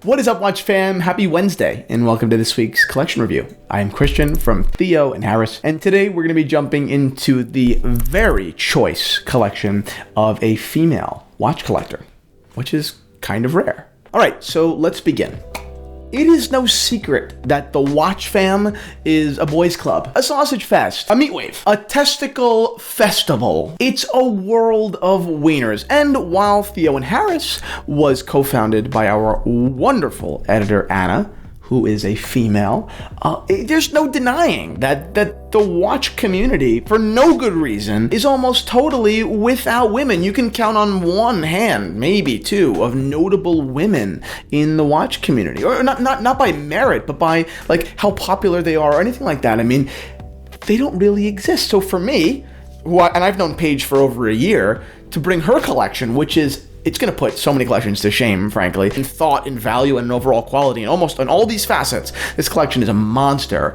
What is up, Watch fam? Happy Wednesday, and welcome to this week's collection review. I am Christian from Theo and Harris, and today we're going to be jumping into the very choice collection of a female watch collector, which is kind of rare. All right, so let's begin. It is no secret that the watch fam is a boys club, a sausage fest, a meat wave, a testicle festival. It's a world of wieners. And while Theo and Harris was co-founded by our wonderful editor, Anna, who is a female, there's no denying that the watch community, for no good reason, is almost totally without women. You can count on one hand, maybe two, of notable women in the watch community, or not by merit, but by like how popular they are or anything like that. I mean, they don't really exist. So for me, and I've known Paige for over a year, to bring her collection, which is it's going to put so many collections to shame, frankly, in thought, in value, and in overall quality, and almost on all these facets. This collection is a monster.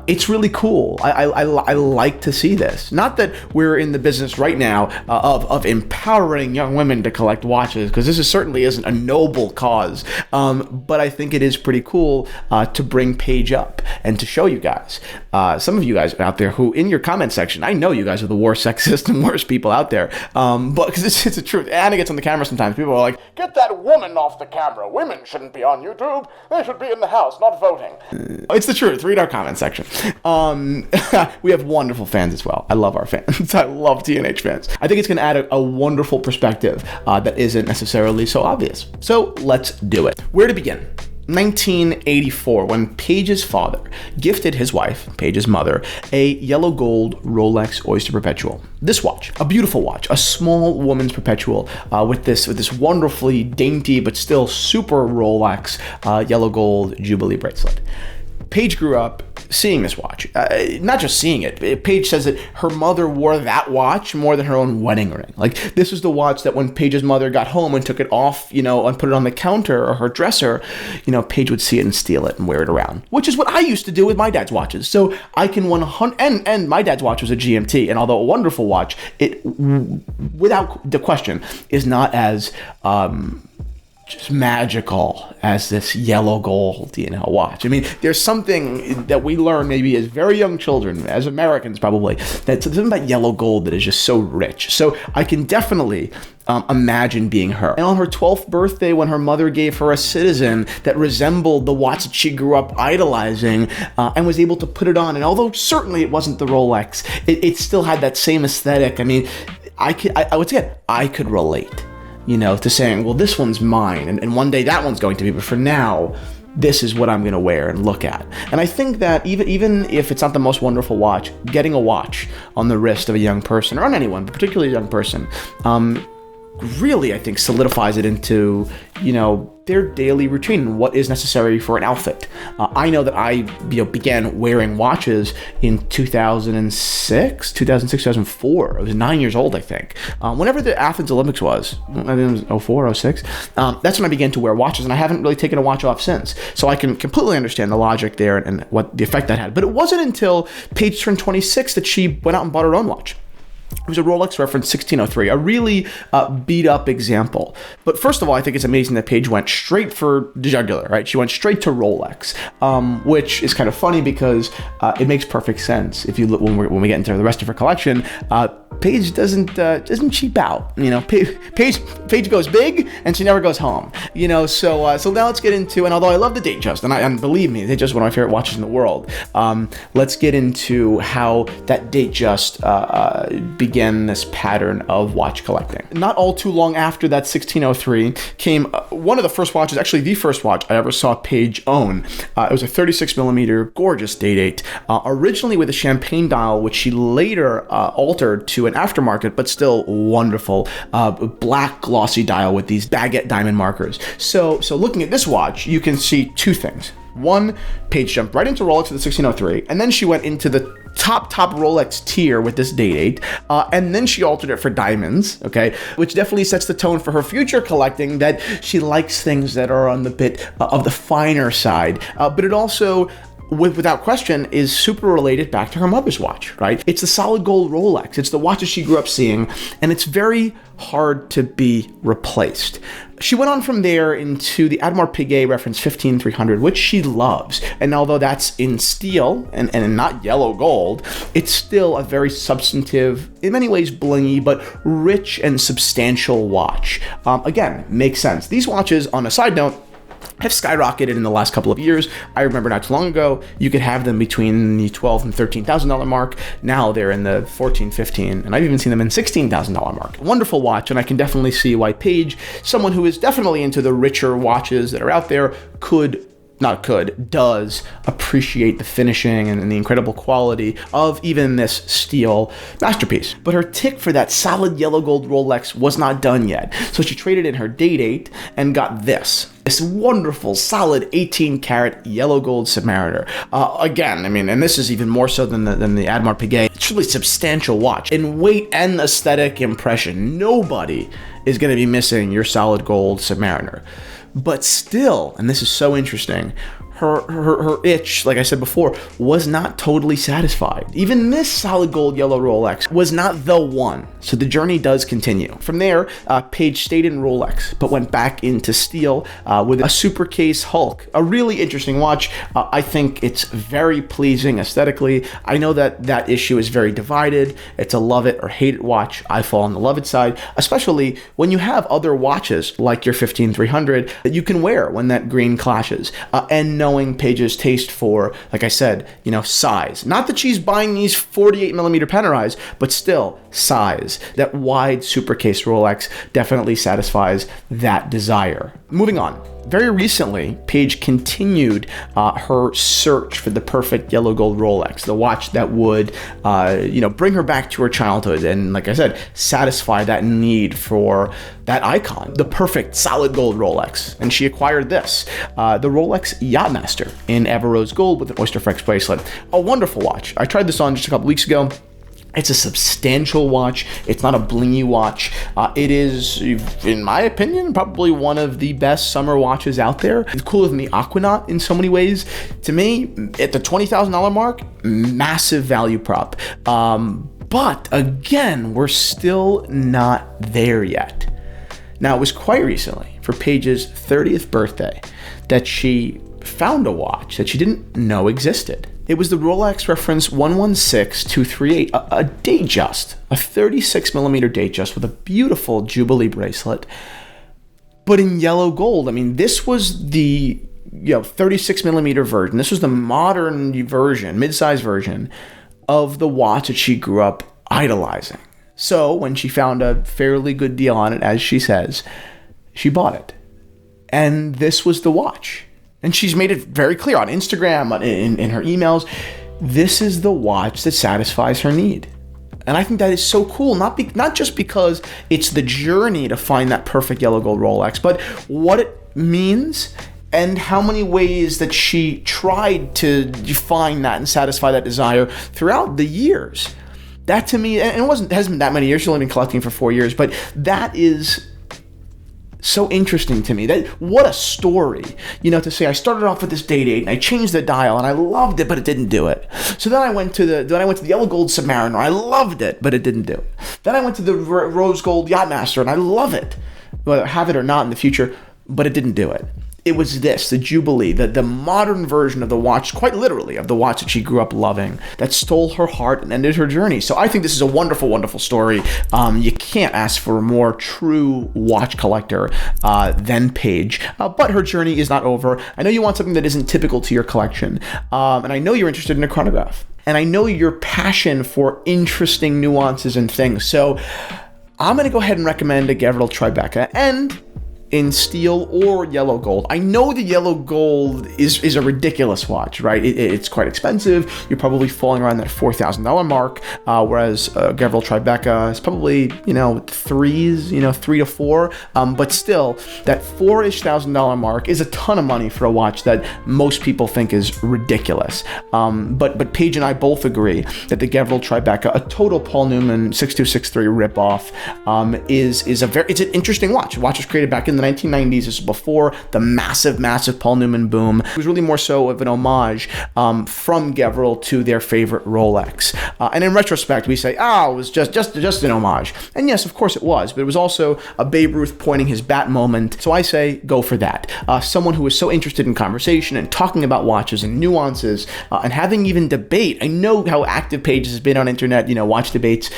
It's really cool. I like to see this. Not that we're in the business right now of empowering young women to collect watches, because this certainly isn't a noble cause. But I think it is pretty cool to bring Paige up and to show you guys. Some of you guys out there who, in your comment section, I know you guys are the worst sexist and worst people out there. But because it's the truth. Anna gets on the camera sometimes. People are like, "Get that woman off the camera. Women shouldn't be on YouTube. They should be in the house, not voting." It's the truth. Read our comments section. We have wonderful fans as well. I love our fans. I love TNH fans. I think it's going to add a wonderful perspective that isn't necessarily so obvious. So let's do it. Where to begin? 1984, when Paige's father gifted his wife, Paige's mother, a yellow gold Rolex Oyster Perpetual. This watch, a beautiful watch, a small woman's perpetual with this wonderfully dainty but still super Rolex yellow gold Jubilee bracelet. Paige grew up seeing this watch, not just seeing it. Paige says that her mother wore that watch more than her own wedding ring. Like, this was the watch that when Paige's mother got home and took it off, and put it on the counter or her dresser, Paige would see it and steal it and wear it around, which is what I used to do with my dad's watches. So I can 100, and my dad's watch was a GMT, and although a wonderful watch, it, without the question, is not as just magical as this yellow gold, watch. I mean, there's something that we learn maybe as very young children, as Americans probably, that's something about yellow gold that is just so rich. So I can definitely imagine being her. And on her 12th birthday, when her mother gave her a Citizen that resembled the watch that she grew up idolizing, and was able to put it on, and although certainly it wasn't the Rolex, it still had that same aesthetic. I mean, I could relate, to saying, well, this one's mine, and one day that one's going to be, but for now, this is what I'm going to wear and look at. And I think that even if it's not the most wonderful watch, getting a watch on the wrist of a young person, or on anyone, but particularly a young person, really, I think, solidifies it into, their daily routine and what is necessary for an outfit. I know that I began wearing watches in 2006, 2004. I was 9 years old, I think. Whenever the Athens Olympics was, I think it was 04, 06, that's when I began to wear watches, and I haven't really taken a watch off since. So I can completely understand the logic there and what the effect that had. But it wasn't until Paige turned 26 that she went out and bought her own watch. It was a Rolex Reference 1603, a really beat-up example. But first of all, I think it's amazing that Paige went straight for the jugular, right? She went straight to Rolex, which is kind of funny because it makes perfect sense. If you look when we get into the rest of her collection, Paige doesn't cheap out. Paige goes big and she never goes home. So now let's get into, and although I love the Datejust, and believe me, the Datejust is one of my favorite watches in the world. Let's get into how that Datejust began this pattern of watch collecting. Not all too long after that 1603 came one of the first watches, actually the first watch I ever saw Paige own. It was a 36 millimeter gorgeous date, originally with a champagne dial, which she later altered to an aftermarket, but still wonderful black glossy dial with these baguette diamond markers. So looking at this watch, you can see two things. One, Paige jumped right into Rolex with the 1603, and then she went into the top Rolex tier with this date, and then she altered it for diamonds, okay, which definitely sets the tone for her future collecting, that she likes things that are on the bit of the finer side, but it also without question, is super related back to her mother's watch, right? It's the solid gold Rolex. It's the watches she grew up seeing, and it's very hard to be replaced. She went on from there into the Audemars Piguet Reference 15300, which she loves. And although that's in steel and not yellow gold, it's still a very substantive, in many ways blingy, but rich and substantial watch. Again, makes sense. These watches, on a side note, have skyrocketed in the last couple of years. I remember not too long ago, you could have them between the $12,000 and $13,000 mark. Now they're in the $14,000, $15,000, and I've even seen them in $16,000 mark. Wonderful watch, and I can definitely see why Paige, someone who is definitely into the richer watches that are out there, does appreciate the finishing and the incredible quality of even this steel masterpiece. But her tick for that solid yellow gold Rolex was not done yet. So she traded in her date and got this wonderful, solid 18 karat yellow gold Submariner. Again, I mean, and this is even more so than the Audemars Piguet. It's really substantial watch in weight and aesthetic impression. Nobody is going to be missing your solid gold Submariner. But still, and this is so interesting, her itch, like I said before, was not totally satisfied. Even this solid gold yellow Rolex was not the one. So the journey does continue. From there, Paige stayed in Rolex, but went back into steel with a super case Hulk. A really interesting watch. I think it's very pleasing aesthetically. I know that issue is very divided. It's a love it or hate it watch. I fall on the love it side, especially when you have other watches like your 15300 that you can wear when that green clashes. And knowing Paige's taste for, like I said, size. Not that she's buying these 48mm Panerais, but still size. That wide super case Rolex definitely satisfies that desire. Moving on. Very recently, Paige continued her search for the perfect yellow gold Rolex, the watch that would, bring her back to her childhood and, like I said, satisfy that need for that icon, the perfect solid gold Rolex. And she acquired this, the Rolex YachtMaster in Everose gold with an Oysterflex bracelet. A wonderful watch. I tried this on just a couple weeks ago. It's a substantial watch. It's not a blingy watch. It is, in my opinion, probably one of the best summer watches out there. It's cooler than the Aquanaut in so many ways. To me, at the $20,000 mark, massive value prop. But again, we're still not there yet. Now, it was quite recently, for Paige's 30th birthday, that she found a watch that she didn't know existed. It was the Rolex Reference 116238, a Datejust, a 36mm Datejust with a beautiful Jubilee bracelet, but in yellow gold. I mean, this was the 36mm version. This was the modern version, mid-size version of the watch that she grew up idolizing. So when she found a fairly good deal on it, as she says, she bought it. And this was the watch. And she's made it very clear on Instagram, in her emails, this is the watch that satisfies her need. And I think that is so cool, not just because it's the journey to find that perfect yellow gold Rolex, but what it means and how many ways that she tried to find that and satisfy that desire throughout the years. That to me, and it hasn't been that many years, she's only been collecting for 4 years, but that is so interesting to me. That what a story, to say I started off with this date and I changed the dial and I loved it, but it didn't do it. So then I went to the yellow gold Submariner. I loved it, but it didn't do it. Then I went to the rose gold Yachtmaster and I love it, whether I have it or not in the future, but it didn't do it. It was this, the Jubilee, the modern version of the watch, quite literally, of the watch that she grew up loving, that stole her heart and ended her journey. So I think this is a wonderful, wonderful story. You can't ask for a more true watch collector than Paige. But her journey is not over. I know you want something that isn't typical to your collection. And I know you're interested in a chronograph. And I know your passion for interesting nuances and things. So I'm going to go ahead and recommend a Gavril Tribeca. And in steel or yellow gold. I know the yellow gold is a ridiculous watch, right? It's quite expensive. You're probably falling around that $4,000 mark, whereas Gavril Tribeca is probably, threes, 3 to 4. But still, that $4,000 mark is a ton of money for a watch that most people think is ridiculous. But Paige and I both agree that the Gavril Tribeca, a total Paul Newman 6263 ripoff, it's an interesting watch. The watch was created back in in the 1990s. This was before the massive Paul Newman boom. It was really more so of an homage from Gevril to their favorite Rolex. And in retrospect, we say, it was just an homage. And yes, of course it was, but it was also a Babe Ruth pointing his bat moment. So I say, go for that. Someone who is so interested in conversation and talking about watches and nuances and having even debate. I know how active Paige has been on internet, watch debates.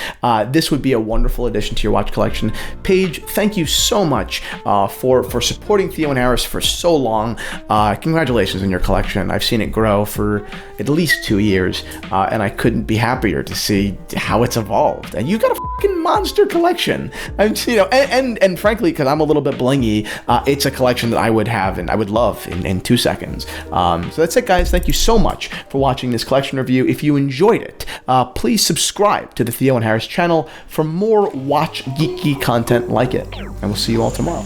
This would be a wonderful addition to your watch collection. Paige, thank you so much for supporting Theo and Harris for so long. Congratulations on your collection. I've seen it grow for at least 2 years, and I couldn't be happier to see how it's evolved. And you got a fucking monster collection. And frankly, because I'm a little bit blingy, it's a collection that I would have and I would love in 2 seconds. So that's it, guys. Thank you so much for watching this collection review. If you enjoyed it, please subscribe to the Theo and Harris channel for more watch geeky content like it. And we'll see you all tomorrow.